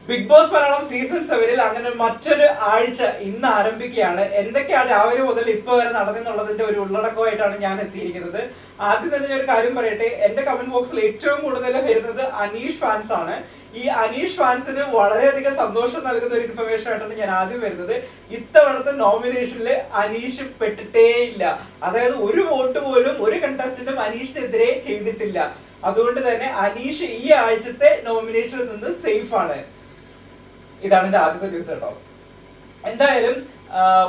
Big boss Malayalam season 7 അങ്ങനെ മറ്റൊരു ആഴ്ച ഇന്ന് ആരംഭിക്കുകയാണ്. എന്തൊക്കെയാണ് രാവിലെ മുതൽ ഇപ്പൊ വരെ നടന്നെന്നുള്ളതിന്റെ ഒരു ഉള്ളടക്കമായിട്ടാണ് ഞാൻ എത്തിയിരിക്കുന്നത്. ആദ്യം തന്നെ ഞാൻ ഒരു കാര്യം പറയട്ടെ, എന്റെ കമന്റ് ബോക്സിൽ ഏറ്റവും കൂടുതൽ വരുന്നത് അനീഷ് ഫാൻസ് ആണ്. ഈ അനീഷ് ഫാൻസിന് വളരെയധികം സന്തോഷം നൽകുന്ന ഒരു ഇൻഫർമേഷൻ ആയിട്ടാണ് ഞാൻ ആദ്യം വരുന്നത്. ഇത്തവണത്തെ നോമിനേഷനിൽ അനീഷ് പെട്ടിട്ടേ ഇല്ല. അതായത് ഒരു വോട്ട് പോലും ഒരു കണ്ടസ്റ്റന്റും അനീഷിനെതിരെ ചെയ്തിട്ടില്ല. അതുകൊണ്ട് തന്നെ അനീഷ് ഈ ആഴ്ചത്തെ നോമിനേഷനിൽ നിന്ന് സേഫ് ആണ്. ഇതാണ് എന്റെ ആദ്യത്തെ ന്യൂസ് കേട്ടോ. എന്തായാലും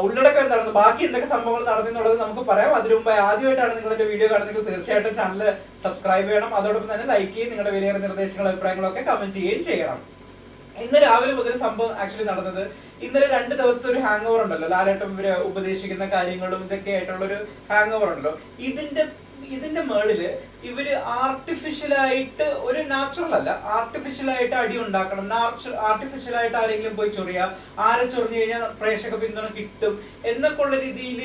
ഉള്ളടക്കം എന്താണെന്ന്, ബാക്കി എന്തൊക്കെ സംഭവങ്ങൾ നടന്നെന്നുള്ളത് നമുക്ക് പറയാം. അതിനു മുമ്പ് ആദ്യമായിട്ടാണ് നിങ്ങൾ എന്റെ വീഡിയോ കാണുന്നെങ്കിൽ തീർച്ചയായിട്ടും ചാനൽ സബ്സ്ക്രൈബ് ചെയ്യണം. അതോടൊപ്പം തന്നെ ലൈക്ക് ചെയ്യും, നിങ്ങളുടെ വിലയേറെ നിർദ്ദേശങ്ങളും അഭിപ്രായങ്ങളൊക്കെ കമന്റ് ചെയ്യുകയും ചെയ്യണം. ഇന്ന് രാവിലെ മുതൽ സംഭവം ആക്ച്വലി നടന്നത്, ഇന്നലെ 2 ദിവസത്തെ ഒരു ഹാങ് ഓവർ ഉണ്ടല്ലോ, ലാലേട്ടൻ ഇവര് ഉപദേശിക്കുന്ന കാര്യങ്ങളും ഇതൊക്കെ ആയിട്ടുള്ള ഒരു ഹാങ് ഓവർ ഉണ്ടല്ലോ. ഇതിന്റെ മേളില് ഇവര് ആർട്ടിഫിഷ്യലായിട്ട്, ഒരു നാച്ചുറൽ അല്ല, ആർട്ടിഫിഷ്യലായിട്ട് അടി ഉണ്ടാക്കണം, ആർട്ടിഫിഷ്യലായിട്ട് ആരെങ്കിലും പോയി ചൊറിയാ, ആരെ ചൊറിഞ്ഞു കഴിഞ്ഞാൽ പ്രേക്ഷക പിന്തുണ കിട്ടും എന്നൊക്കെ ഉള്ള രീതിയിൽ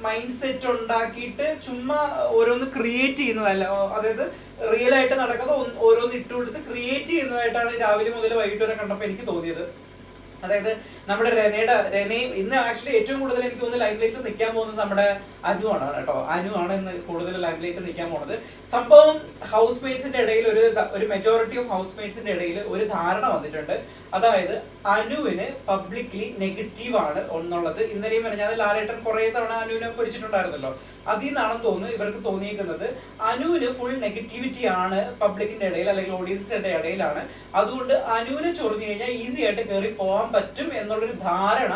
മൈൻഡ് സെറ്റ് ഉണ്ടാക്കിയിട്ട് ചുമ്മാ ഓരോന്ന് ക്രിയേറ്റ് ചെയ്യുന്നതല്ല, അതായത് റിയൽ ആയിട്ട് നടക്കുന്ന ഓരോന്ന് ഇട്ടുകൊടുത്ത് ക്രിയേറ്റ് ചെയ്യുന്നതായിട്ടാണ് രാവിലെ മുതൽ വൈകിട്ട് വരെ കണ്ടപ്പോൾ എനിക്ക് തോന്നിയത്. അതായത് നമ്മുടെ രനെ ഇന്ന് ആക്ച്വലി ഏറ്റവും കൂടുതൽ എനിക്ക് തോന്നുന്നു ലൈവ് ലൈറ്റിൽ നിൽക്കാൻ പോകുന്നത് നമ്മുടെ അനു ആണ് കേട്ടോ. അനു ആണ് ഇന്ന് കൂടുതൽ ലൈവ് ലൈറ്റ് നിൽക്കാൻ പോകുന്നത്. സംഭവം ഹൗസ് മേറ്റ്സിന്റെ ഇടയിൽ ഒരു മെജോറിറ്റി ഓഫ് ഹൗസ് മേറ്റ്സിന്റെ ഇടയിൽ ഒരു ധാരണ വന്നിട്ടുണ്ട്. അതായത് അനുവിന് പബ്ലിക്ലി നെഗറ്റീവ് ആണ് എന്നുള്ളത്. ഇന്നലെയും പറഞ്ഞാൽ ലാലേട്ടൻ കുറെ തവണ അനുവിനെ പൊരിച്ചിട്ടുണ്ടായിരുന്നല്ലോ. അതിൽ നിന്നാണെന്ന് തോന്നുന്നു ഇവർക്ക് തോന്നിയിരിക്കുന്നത് അനുവിന് ഫുൾ നെഗറ്റിവിറ്റി ആണ് പബ്ലിക്കിന്റെ ഇടയിൽ, അല്ലെങ്കിൽ ഓഡിയൻസിന്റെ ഇടയിലാണ്. അതുകൊണ്ട് അനുവിനെ ചൊറിഞ്ഞു കഴിഞ്ഞാൽ ഈസി ആയിട്ട് കയറി പോകാൻ പറ്റും എന്നുള്ളൊരു ധാരണ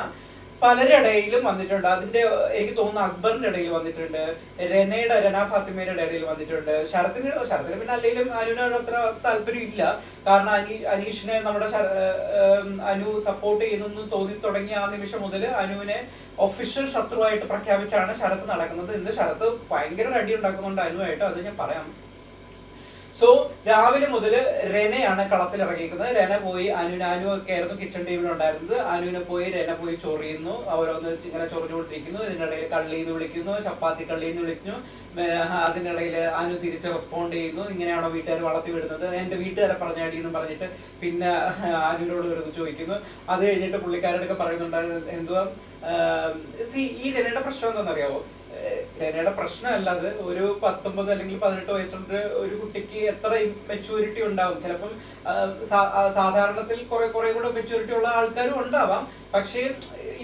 പലരുടെ ഇടയിലും വന്നിട്ടുണ്ട്. അതിന്റെ എനിക്ക് തോന്നുന്നു അക്ബറിന്റെ ഇടയിൽ വന്നിട്ടുണ്ട്, രന ഫാത്തിമയുടെ ഇടയിൽ വന്നിട്ടുണ്ട്. ശരത്തിന് പിന്നെ അല്ലെങ്കിലും അനുവിനോട് അത്ര താല്പര്യം ഇല്ല. കാരണം അനീഷിനെ നമ്മുടെ അനു സപ്പോർട്ട് ചെയ്യുന്നു തോന്നി തുടങ്ങിയ ആ നിമിഷം മുതൽ അനുവിനെ ഒഫീഷ്യൽ ശത്രുവായിട്ട് പ്രഖ്യാപിച്ചാണ് ശരത്ത് നടക്കുന്നത്. ഇന്ന് ശരത്ത് ഭയങ്കര അടി ഉണ്ടാക്കുന്നുണ്ട് അനുവായിട്ട്, അത് ഞാൻ പറയാം. സോ രാവിലെ മുതൽ രനയാണ് കളത്തിൽ ഇറങ്ങിയിരിക്കുന്നത്. രന പോയി അനു ഒക്കെ ആയിരുന്നു കിച്ചൺ ടീമിലുണ്ടായിരുന്നത്. അനുവിനെ പോയി രന പോയി ചൊറിയുന്നു, അവരൊന്ന് ഇങ്ങനെ ചൊറിഞ്ഞുകൊണ്ടിരിക്കുന്നു. ഇതിനിടയിൽ കള്ളിന്ന് വിളിക്കുന്നു, ചപ്പാത്തി കള്ളിന്ന് വിളിക്കുന്നു. അതിനിടയിൽ അനു തിരിച്ച് റെസ്പോണ്ട് ചെയ്യുന്നു, ഇങ്ങനെയാണോ വീട്ടുകാർ വളർത്തി വിടുന്നത്, എന്റെ വീട്ടുകാരെ പറഞ്ഞാടി എന്ന് പറഞ്ഞിട്ട് പിന്നെ അനുവിനോട് വെറുതെ ചോദിക്കുന്നു. അത് കഴിഞ്ഞിട്ട് പുള്ളിക്കാരോടൊക്കെ പറയുന്നുണ്ടായിരുന്നു എന്തുവാ, ഈ രനയുടെ പ്രശ്നം എന്താണെന്നറിയാവോ? രനയുടെ പ്രശ്നമല്ലാതെ ഒരു 19 അല്ലെങ്കിൽ 18 വയസ്സുള്ള ഒരു കുട്ടിക്ക് എത്ര മെച്യൂരിറ്റി ഉണ്ടാവും. ചിലപ്പം സാധാരണത്തിൽ കുറെ കൂടെ മെച്യൂരിറ്റി ഉള്ള ആൾക്കാരും ഉണ്ടാവാം. പക്ഷേ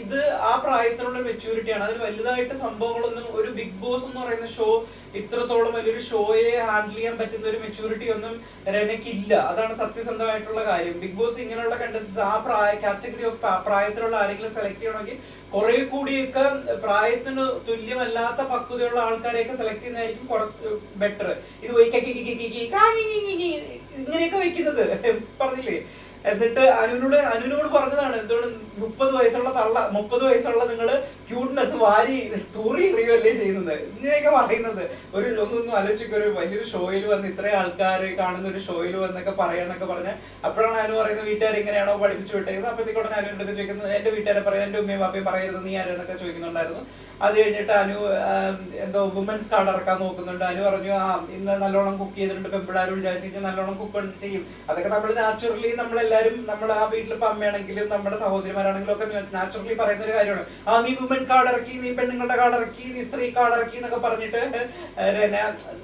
ഇത് ആ പ്രായത്തിലുള്ള മെച്യൂരിറ്റിയാണ്. അതിന് വലുതായിട്ട് സംഭവങ്ങളൊന്നും, ഒരു ബിഗ് ബോസ് എന്ന് പറയുന്ന ഷോ ഇത്രത്തോളം വലിയൊരു ഷോയെ ഹാൻഡിൽ ചെയ്യാൻ പറ്റുന്ന ഒരു മെച്യൂരിറ്റി ഒന്നും രനയ്ക്കില്ല. അതാണ് സത്യസന്ധമായിട്ടുള്ള കാര്യം. ബിഗ് ബോസ് ഇങ്ങനെയുള്ള കണ്ടസ്റ്റൻസ് ആ കാറ്റഗറി ഓഫ് പ്രായത്തിലുള്ള ആരെങ്കിലും സെലക്ട് ചെയ്യണമെങ്കിൽ കുറെ കൂടിയൊക്കെ പ്രായത്തിന് തുല്യമല്ലാത്ത പക്വതയുള്ള ആൾക്കാരെയൊക്കെ സെലക്ട് ചെയ്യുന്നതായിരിക്കും കുറച്ച് ബെറ്റർ. ഇത് പോയി ഇങ്ങനെയൊക്കെ വെക്കുന്നത് പറഞ്ഞില്ലേ. എന്നിട്ട് അനുവിനോട് പറഞ്ഞതാണ്, എന്തുകൊണ്ട് 30 വയസ്സുള്ള നിങ്ങൾ ക്യൂട്ട്നെസ് വാരി തൂറി എറിയുകയല്ലേ ചെയ്യുന്നത്, ഇങ്ങനെയൊക്കെ പറയുന്നത്. ഒന്നും ആലോചിക്കുക, ഒരു വലിയൊരു ഷോയിൽ വന്ന് ഇത്രയും ആൾക്കാർ കാണുന്ന ഒരു ഷോയിൽ വന്നൊക്കെ പറയാന്നൊക്കെ പറഞ്ഞാൽ അപ്പോഴാണ് അനു പറയുന്നത് വീട്ടുകാർ എങ്ങനെയാണോ പഠിപ്പിച്ചു വിട്ടേക്കുന്നത്. അപ്പോഴത്തേക്കോടെ അനുവിൻ്റെ ചോദിക്കുന്നത്, എന്റെ വീട്ടുകാരെ പറയാം, എന്റെ ഉമ്മയും പാപ്പയും പറയരുത്, നീ ആരെന്നൊക്കെ ചോദിക്കുന്നുണ്ടായിരുന്നു. അത് കഴിഞ്ഞിട്ട് അനു എന്തോ വുമൻസ് കാർഡ് ഇറക്കാൻ നോക്കുന്നുണ്ട്. അനു പറഞ്ഞു, ഇന്ന് നല്ലോണം കുക്ക് ചെയ്തിട്ടുണ്ട്, പെമ്പിളാരും വിചാരിച്ചിട്ട് നല്ലോണം കുക്ക് ചെയ്യും. അതൊക്കെ നമ്മൾ നാച്ചുറലി നമ്മളെല്ലാവരും, നമ്മൾ ആ വീട്ടിലിപ്പോ അമ്മയാണെങ്കിലും നമ്മുടെ സഹോദരിമാരാണെങ്കിലും ഒക്കെ നാച്ചുറലി പറയുന്ന ഒരു കാര്യമാണ്. നീ വുമൻ കാർഡ് ഇറക്കി, നീ പെണ്ണുങ്ങളുടെ കാർഡ് ഇറക്കി, നീ സ്ത്രീ കാർഡ് ഇറക്കി എന്നൊക്കെ പറഞ്ഞിട്ട്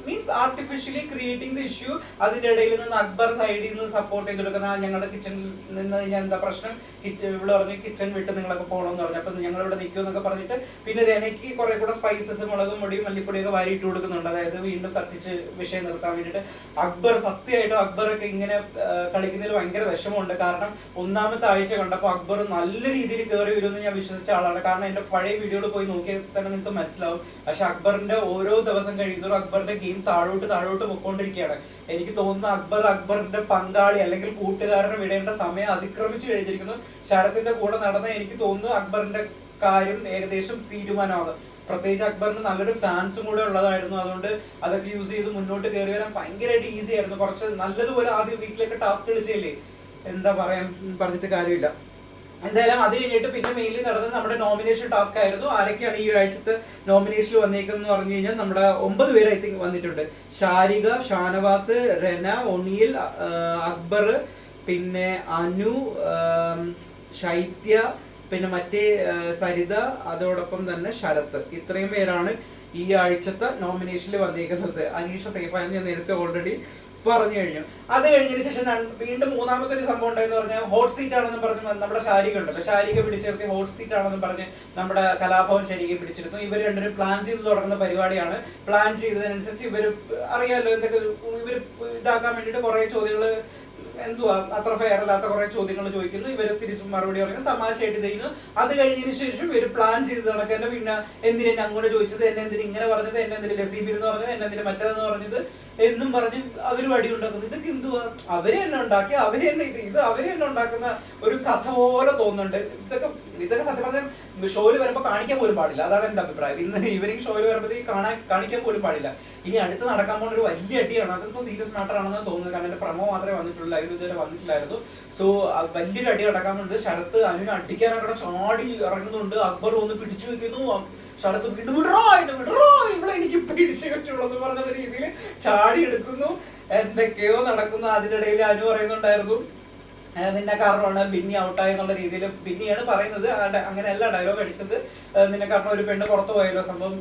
means artificially creating the issue. അതിന്റെ ഇടയിൽ നിന്ന് അക്ബർ സൈഡിൽ നിന്ന് സപ്പോർട്ട് ചെയ്ത് കൊടുക്കുന്ന, ഞങ്ങളുടെ കിച്ചണിൽ നിന്ന് ഞാൻ എന്താ പ്രശ്നം, ഇവിടെ പറഞ്ഞു കിച്ചൺ വിട്ട് നിങ്ങളൊക്കെ പോകണമെന്ന് പറഞ്ഞു, അപ്പൊ ഞങ്ങൾ ഇവിടെ നിൽക്കുമെന്നൊക്കെ പറഞ്ഞിട്ട് പിന്നെ രനയ്ക്ക് കുറെ കൂടെ സ്പൈസസ്, മുളകും പൊടിയും മല്ലിപ്പൊടിയൊക്കെ വാരിയിട്ട് കൊടുക്കുന്നുണ്ട്. അതായത് വീണ്ടും കത്തിച്ച് വിഷയം നിർത്താൻ വേണ്ടിയിട്ട്. സത്യമായിട്ടും അക്ബറൊക്കെ ഇങ്ങനെ കളിക്കുന്നതിൽ ഭയങ്കര വിഷമമുണ്ട്. കാരണം ഒന്നാമത്തെ ആഴ്ച കണ്ടപ്പോൾ അക്ബർ നല്ല രീതിയിൽ കയറി വരുമെന്ന് ഞാൻ വിശ്വസിച്ച ആളാണ്. കാരണം എന്റെ പഴയ വീഡിയോയിൽ പോയി നോക്കിയാൽ തന്നെ നിങ്ങൾക്ക് മനസ്സിലാവും. പക്ഷെ അക്ബറിന്റെ ഓരോ ദിവസം കഴിയുന്നതും അക്ബറിന്റെ ഗെയിം താഴോട്ട് പൊക്കോണ്ടിരിക്കുകയാണ്. എനിക്ക് തോന്നുന്നു അക്ബറിന്റെ പങ്കാളി അല്ലെങ്കിൽ കൂട്ടുകാരനെ വിടേണ്ട സമയം അതിക്രമിച്ചു കഴിഞ്ഞിരിക്കുന്നു. ശരത്തിന്റെ കൂടെ നടന്ന എനിക്ക് തോന്നുന്നു അക്ബറിന്റെ കാര്യം ഏകദേശം തീരുമാനമാകും. പ്രത്യേകിച്ച് അക്ബറിന് നല്ലൊരു ഫാൻസും കൂടെ ഉള്ളതായിരുന്നു. അതുകൊണ്ട് അതൊക്കെ യൂസ് ചെയ്ത് മുന്നോട്ട് കയറി വരാൻ ഭയങ്കരമായിട്ട് ഈസി ആയിരുന്നു. കുറച്ച് നല്ലതുപോലെ ആദ്യം വീട്ടിലേക്ക് ടാസ്ക് കളിച്ചല്ലേ, എന്താ പറഞ്ഞിട്ട് കാര്യമില്ല. എന്തായാലും അത് കഴിഞ്ഞിട്ട് പിന്നെ മെയിൻലി നടന്നത് നമ്മുടെ നോമിനേഷൻ ടാസ്ക് ആയിരുന്നു. ആരൊക്കെയാണ് ഈ ആഴ്ചത്തെ നോമിനേഷനിൽ വന്നേക്കുന്നത് പറഞ്ഞു കഴിഞ്ഞാൽ നമ്മുടെ 9 പേര് ഐ തിങ്ക് വന്നിട്ടുണ്ട്. ഷാരിക, ഷാനവാസ്, രന, ഒനിയിൽ, അക്ബർ, പിന്നെ അനു, ശൈത്യ, പിന്നെ മറ്റേ സരിത, അതോടൊപ്പം തന്നെ ശരത്ത്. ഇത്രയും പേരാണ് ഈ ആഴ്ചത്തെ നോമിനേഷനിൽ വന്നിരിക്കുന്നത്. അനീഷ സേഫായെന്ന് ഞാൻ നേരത്തെ ഓൾറെഡി പറഞ്ഞു കഴിഞ്ഞു. അത് കഴിഞ്ഞതിന് ശേഷം വീണ്ടും മൂന്നാമത്തെ ഒരു സംഭവം ഉണ്ടായെന്ന് പറഞ്ഞാൽ ഹോട്ട് സീറ്റ് ആണെന്ന് പറഞ്ഞ് നമ്മുടെ ശാരിക ഉണ്ടല്ലോ, ശാരിക പിടിച്ചിരുത്തി ഹോട്ട് സീറ്റ് ആണെന്ന് പറഞ്ഞ് നമ്മുടെ കലാഭവൻ ശരിക്കും പിടിച്ചിരുന്നു. ഇവർ രണ്ടുപേരും പ്ലാൻ ചെയ്ത് തുടങ്ങുന്ന പരിപാടിയാണ്. പ്ലാൻ ചെയ്തതിനനുസരിച്ച് ഇവർ അറിയാമല്ലോ എന്തൊക്കെ ഇവർ ഇതാക്കാൻ വേണ്ടിയിട്ട് കുറേ ചോദ്യങ്ങൾ, എന്തുവാ അത്ര ഫെയർ അല്ലാത്ത കുറെ ചോദ്യങ്ങൾ ചോദിക്കുന്നു. ഇവർ തിരിച്ചും മറുപടി പറയുന്നു, തമാശയായിട്ട് ചെയ്യുന്നു. അത് കഴിഞ്ഞതിന് ശേഷം ഇവർ പ്ലാൻ ചെയ്ത് കണക്ക് തന്നെ പിന്നെ എന്തിനെ അങ്ങോട്ട് ചോദിച്ചത്, എന്നെ എന്തിന് ഇങ്ങനെ പറഞ്ഞത്, എന്നെ എന്തിന് ലസീബിന്ന് പറഞ്ഞത്, എന്നെ എന്തിന് മറ്റേതെന്ന് പറഞ്ഞത് എന്നും പറഞ്ഞ് അവർ വടി ഉണ്ടാക്കുന്നു. ഇതൊക്കെ എന്തുവാ, അവരെ തന്നെ ഉണ്ടാക്കി അവരെ തന്നെ ഇത് അവരെ തന്നെ ഉണ്ടാക്കുന്ന ഒരു കഥ പോലെ തോന്നുന്നുണ്ട്. ഇതൊക്കെ സത്യം പറഞ്ഞാൽ ഷോയിൽ വരുമ്പോൾ കാണിക്കാൻ പോലും പാടില്ല. അതാണ് എൻ്റെ അഭിപ്രായം. ഇന്ന് ഈവനിങ് ഷോയിൽ വരുമ്പോഴത്തേക്ക് കാണിക്കാൻ പോലും പാടില്ല. ഇനി അടുത്ത് നടക്കാൻ പോകുന്ന ഒരു വലിയ അടിയാണ്. അതെന്തോ സീരിയസ് മാറ്റർ ആണെന്ന് തോന്നുന്നത്. കാരണം എൻ്റെ പ്രമോ മാത്രമേ വന്നിട്ടുള്ളൂ, ലൈവ് ഇതുവരെ വന്നിട്ടില്ലായിരുന്നു. സോ വലിയൊരു അടി നടക്കാനുണ്ട്. ശരത്ത് അനുവിനെ അടിക്കാനൊക്കെ ചാടി ഇറങ്ങുന്നുണ്ട്. അക്ബർ ഒന്ന് പിടിച്ചു വെക്കുന്നു. ശരത്ത് വീണ്ടും ഇവിടെ എനിക്ക് പിടിച്ചു പറ്റുള്ളൂ എന്ന് പറഞ്ഞ രീതിയിൽ ചാടി എടുക്കുന്നു. എന്തൊക്കെയോ നടക്കുന്നു. അതിനിടയിൽ അനു പറയുന്നുണ്ടായിരുന്നു നിന്നെ കാരണമാണ് ബിന്നി ഔട്ടായി എന്നുള്ള രീതിയിൽ. ബിന്നിയാണ് പറയുന്നത്, അങ്ങനെയല്ല ഡയലോഗ് അടിച്ചത്. നിന്നെ കാരണം ഒരു പെണ്ണ് പുറത്തു പോയല്ലോ സംഭവം.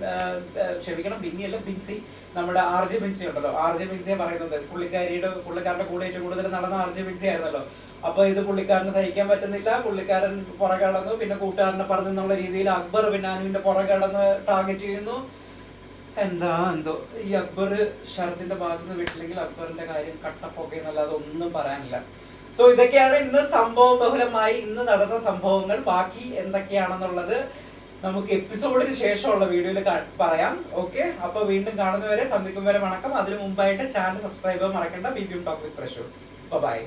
ക്ഷമിക്കണം, ബിന്നിയല്ല ബിൻസി, നമ്മുടെ ആർ ജെ ബിൻസി ഉണ്ടല്ലോ, ആർ ജെ ബിൻസിയെ പറയുന്നത്. പുള്ളിക്കാരുടെ കൂടെ ഏറ്റവും കൂടുതൽ നടന്ന ആർ ജെ ബിൻസി ആയിരുന്നല്ലോ. അപ്പൊ ഇത് പുള്ളിക്കാരന് സഹിക്കാൻ പറ്റുന്നില്ല. പുള്ളിക്കാരൻ പുറകെ കടന്നു. പിന്നെ കൂട്ടുകാരനെ പറഞ്ഞെന്നുള്ള രീതിയിൽ അക്ബർ പിന്നെ അനുവിന്റെ പുറകെ കടന്ന് ടാർഗറ്റ് ചെയ്യുന്നു. എന്തോ ഈ അക്ബർ ശരത്തിന്റെ ഭാഗത്തുനിന്ന് വിട്ടില്ലെങ്കിൽ അക്ബറിന്റെ കാര്യം കട്ടപ്പൊക്കെ എന്നല്ലാതെ ഒന്നും പറയാനില്ല. സോ ഇതൊക്കെയാണ് ഇന്ന് സംഭവ ബഹുലമായി ഇന്ന് നടന്ന സംഭവങ്ങൾ. ബാക്കി എന്തൊക്കെയാണെന്നുള്ളത് നമുക്ക് എപ്പിസോഡിന് ശേഷമുള്ള വീഡിയോയിൽ പറയാം. ഓക്കെ, അപ്പൊ വീണ്ടും കാണുന്നവരെ സന്ധിക്കും വരെ വണക്കം. അതിനു മുമ്പായിട്ട് ചാനൽ സബ്സ്ക്രൈബ് ചെയ്യാൻ മറക്കണ്ട. BPM talk with Prashu. By.